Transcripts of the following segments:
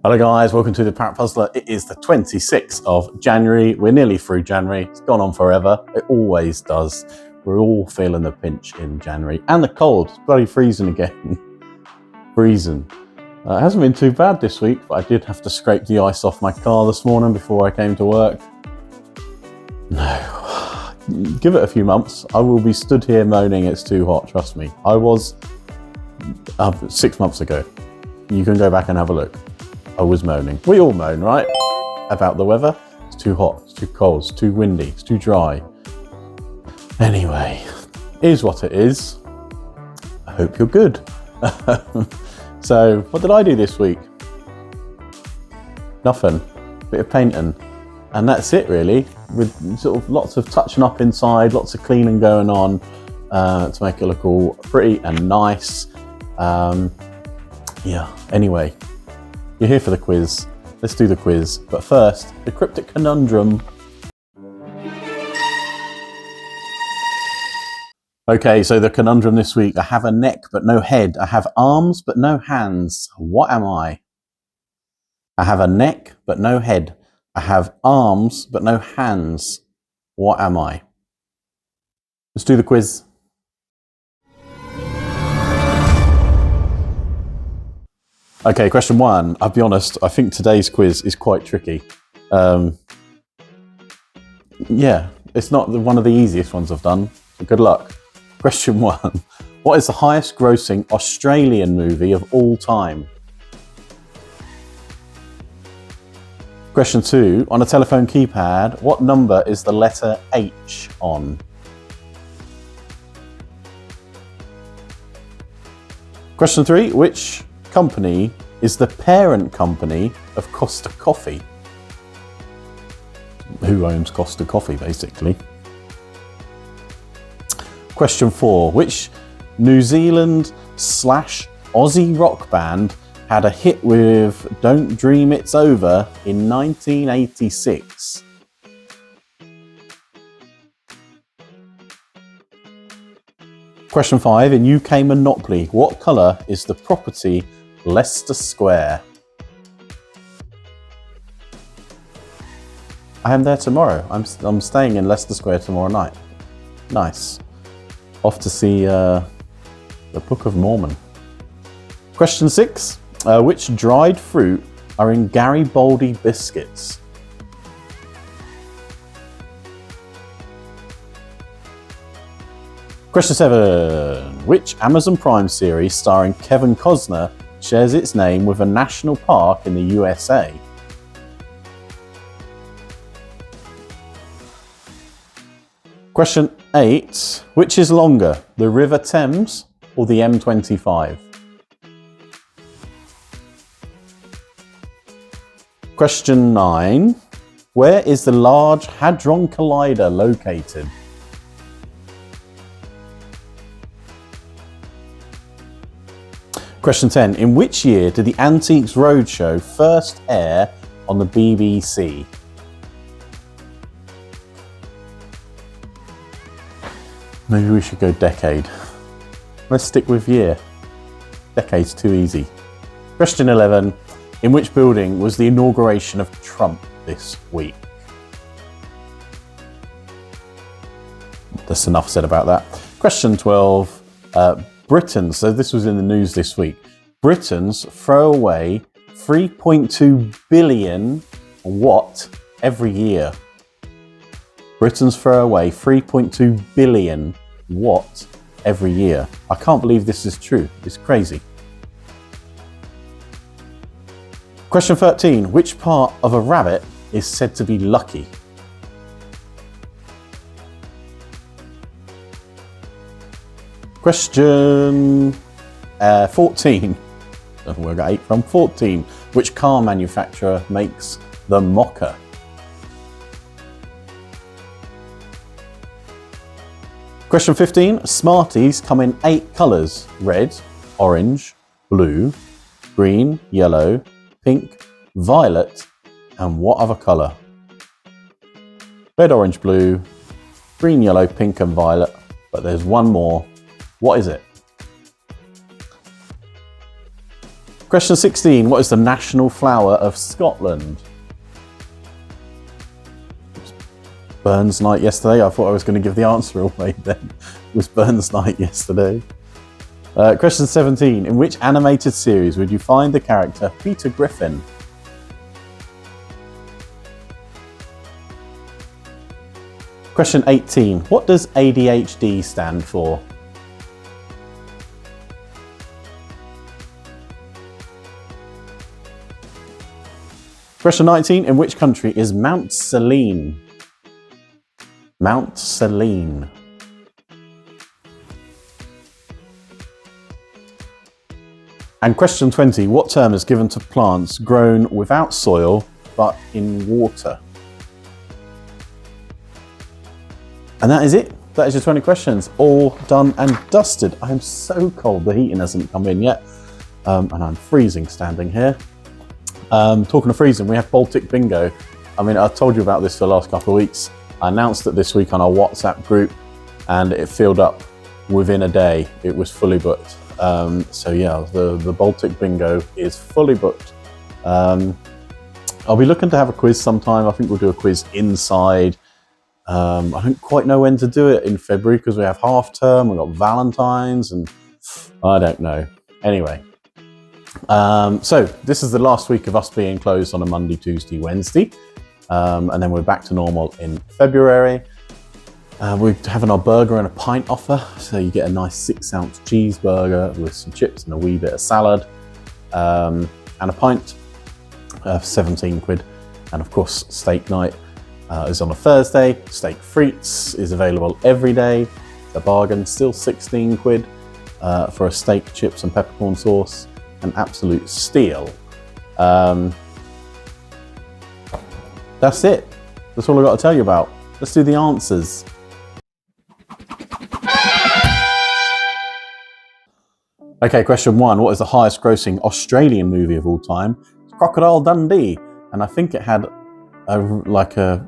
Hello guys, welcome to the Parrot Puzzler. It is the 26th of January. We're nearly through January. It's gone on forever. It always does. We're all feeling the pinch in January. And the cold. It's bloody freezing again. Freezing. It hasn't been too bad this week, but I did have to scrape the ice off my car this morning before I came to work. No. Give it a few months. I will be stood here moaning it's too hot, trust me. I was 6 months ago. You can go back and have a look. I was moaning. We all moan, right? About the weather. It's too hot, it's too cold, it's too windy, it's too dry. Anyway, is what it is. I hope you're good. So, what did I do this week? Nothing. Bit of painting. And that's it really, with sort of lots of touching up inside, lots of cleaning going on to make it look all pretty and nice. Yeah, anyway. You're here for the quiz. Let's do the quiz. But first, the cryptic conundrum. Okay, so the conundrum this week. I have a neck but no head. I have arms but no hands. What am I? I have a neck but no head. I have arms but no hands. What am I? Let's do the quiz. Okay, question one. I'll be honest, I think today's quiz is quite tricky. Yeah, it's not one of the easiest ones I've done, so good luck. Question one. What is the highest grossing Australian movie of all time? Question two. On a telephone keypad, what number is the letter H on? Question three. Which company is the parent company of Costa Coffee? Who owns Costa Coffee, basically? Question four. Which New Zealand / Aussie rock band had a hit with Don't Dream It's Over in 1986? Question five. In UK Monopoly, what colour is the property Leicester Square? I am there tomorrow. I'm staying in Leicester Square tomorrow night. Nice. Off to see the Book of Mormon. Question six. Which dried fruit are in Garibaldi biscuits? Question seven. Which Amazon Prime series starring Kevin Costner shares its name with a national park in the USA? Question 8. Which is longer, the River Thames or the M25? Question 9. Where is the Large Hadron Collider located? Question 10. In which year did the Antiques Roadshow first air on the BBC? Maybe we should go decade. Let's stick with year. Decade's too easy. Question 11. In which building was the inauguration of Trump this week? That's enough said about that. Question 12. Britain, so this was in the news this week. Britons throw away 3.2 billion what every year? Britons throw away 3.2 billion what every year? I can't believe this is true. It's crazy. Question 13. Which part of a rabbit is said to be lucky? Question 14. Where I got 8 from. 14. Which car manufacturer makes the Mocha? Question 15. Smarties come in 8 colours. Red, orange, blue, green, yellow, pink, violet, and what other colour? Red, orange, blue, green, yellow, pink, and violet. But there's one more. What is it? Question 16, what is the national flower of Scotland? Burns night yesterday. I thought I was going to give the answer away then. It was Burns night yesterday. Question 17, in which animated series would you find the character Peter Griffin? Question 18, what does ADHD stand for? Question 19, in which country is Mount Selene? Mount Selene. And question 20, what term is given to plants grown without soil but in water? And that is it. That is your 20 questions, all done and dusted. I am so cold, the heating hasn't come in yet, and I'm freezing standing here. Talking of freezing, we have Baltic Bingo. I mean, I told you about this for the last couple of weeks. I announced it this week on our WhatsApp group and it filled up within a day. It was fully booked. So yeah, the Baltic Bingo is fully booked. I'll be looking to have a quiz sometime. I think we'll do a quiz inside. I don't quite know when to do it in February because we have half term, we've got Valentine's and I don't know. Anyway, so this is the last week of us being closed on a Monday, Tuesday, Wednesday. And then we're back to normal in February. We're having our burger and a pint offer. So you get a nice 6-ounce cheeseburger with some chips and a wee bit of salad. And a pint, 17 quid. And of course, steak night is on a Thursday. Steak frites is available every day. A bargain, still 16 quid for a steak, chips and peppercorn sauce. An absolute steal. That's it. That's all I've got to tell you about. Let's do the answers. Okay, question 1. What is the highest grossing Australian movie of all time? It's Crocodile Dundee. And I think it had a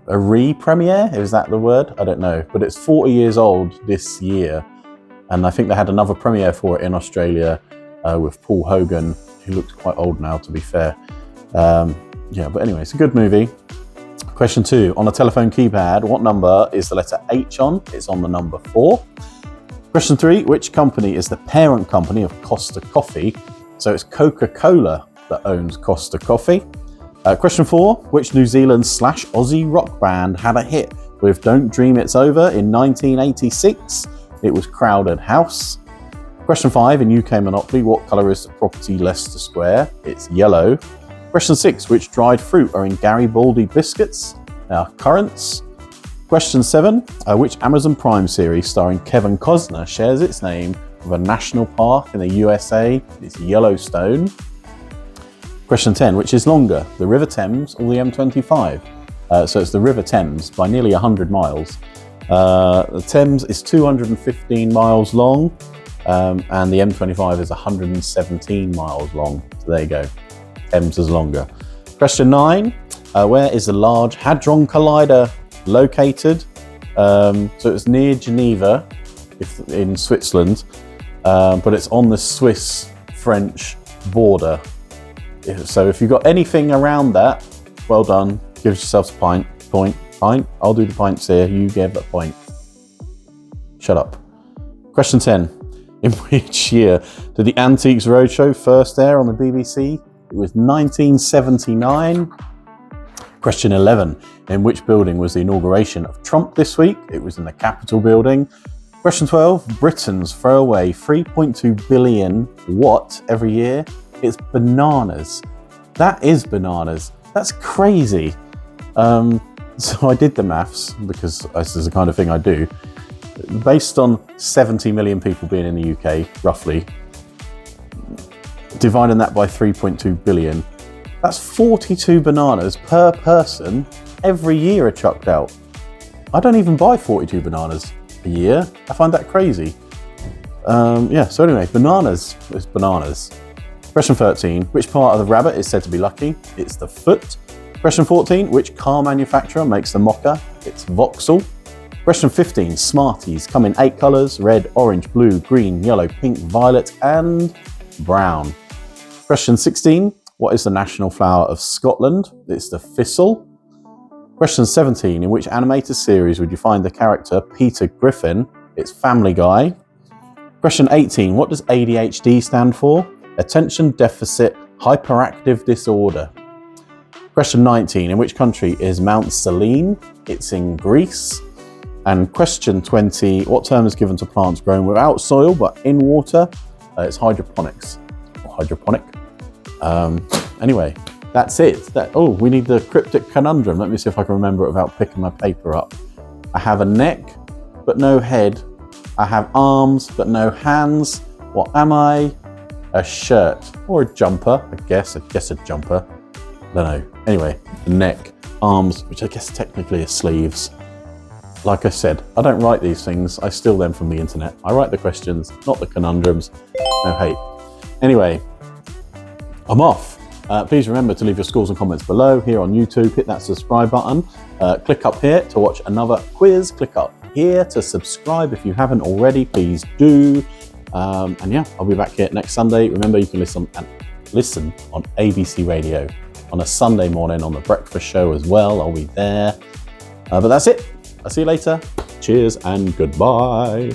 re-premiere. Is that the word? I don't know. But it's 40 years old this year. And I think they had another premiere for it in Australia with Paul Hogan, who looks quite old now, to be fair. Yeah, but anyway, it's a good movie. Question 2, on a telephone keypad, what number is the letter H on? It's on the number 4. Question 3, which company is the parent company of Costa Coffee? So it's Coca-Cola that owns Costa Coffee. Question 4, which New Zealand / Aussie rock band had a hit with Don't Dream It's Over in 1986? It was Crowded House. Question 5, in UK Monopoly, what colour is the property Leicester Square? It's yellow. Question 6, which dried fruit are in Garibaldi biscuits? They are currants. Question 7, which Amazon Prime series starring Kevin Costner shares its name with a national park in the USA? It's Yellowstone. Question 10, which is longer, the River Thames or the M25? So it's the River Thames by nearly 100 miles. The Thames is 215 miles long and the M25 is 117 miles long. So there you go. Thames is longer. Question 9, where is the Large Hadron Collider located? So it's near Geneva in Switzerland, but it's on the Swiss-French border. So if you've got anything around that, well done, give yourself a pint. I'll do the pints here, you give a point. Shut up. Question 10, in which year did the Antiques Roadshow first air on the BBC? It was 1979. Question 11. In which building was the inauguration of Trump this week? It was in the Capitol building. Question 12. Britons throw away 3.2 billion what every year? It's bananas. That is bananas. That's crazy. So I did the maths because this is the kind of thing I do. Based on 70 million people being in the UK, roughly, dividing that by 3.2 billion, that's 42 bananas per person every year are chucked out. I don't even buy 42 bananas a year. I find that crazy. Yeah, so anyway, bananas is bananas. Question 13, which part of the rabbit is said to be lucky? It's the foot. Question 14, which car manufacturer makes the Mocha? It's Vauxhall. Question 15, Smarties come in 8 colours, red, orange, blue, green, yellow, pink, violet and brown. Question 16. What is the national flower of Scotland? It's the thistle. Question 17. In which animated series would you find the character Peter Griffin? It's Family Guy. Question 18. What does ADHD stand for? Attention Deficit Hyperactive Disorder. Question 19. In which country is Mount Selene? It's in Greece. And question 20. What term is given to plants grown without soil but in water? It's hydroponics. Or hydroponic. Anyway, that's it. We need the cryptic conundrum. Let me see if I can remember it without picking my paper up. I have a neck, but no head. I have arms, but no hands. What am I? A shirt or a jumper, I guess a jumper. I don't know. Anyway, the neck, arms, which I guess technically are sleeves. Like I said, I don't write these things. I steal them from the internet. I write the questions, not the conundrums. No hate. Anyway, I'm off. Please remember to leave your scores and comments below here on YouTube. Hit that subscribe button. Click up here to watch another quiz. Click up here to subscribe if you haven't already. Please do. And yeah, I'll be back here next Sunday. Remember, you can listen on ABC Radio on a Sunday morning on the breakfast show as well. I'll be there. But that's it. I'll see you later. Cheers and goodbye.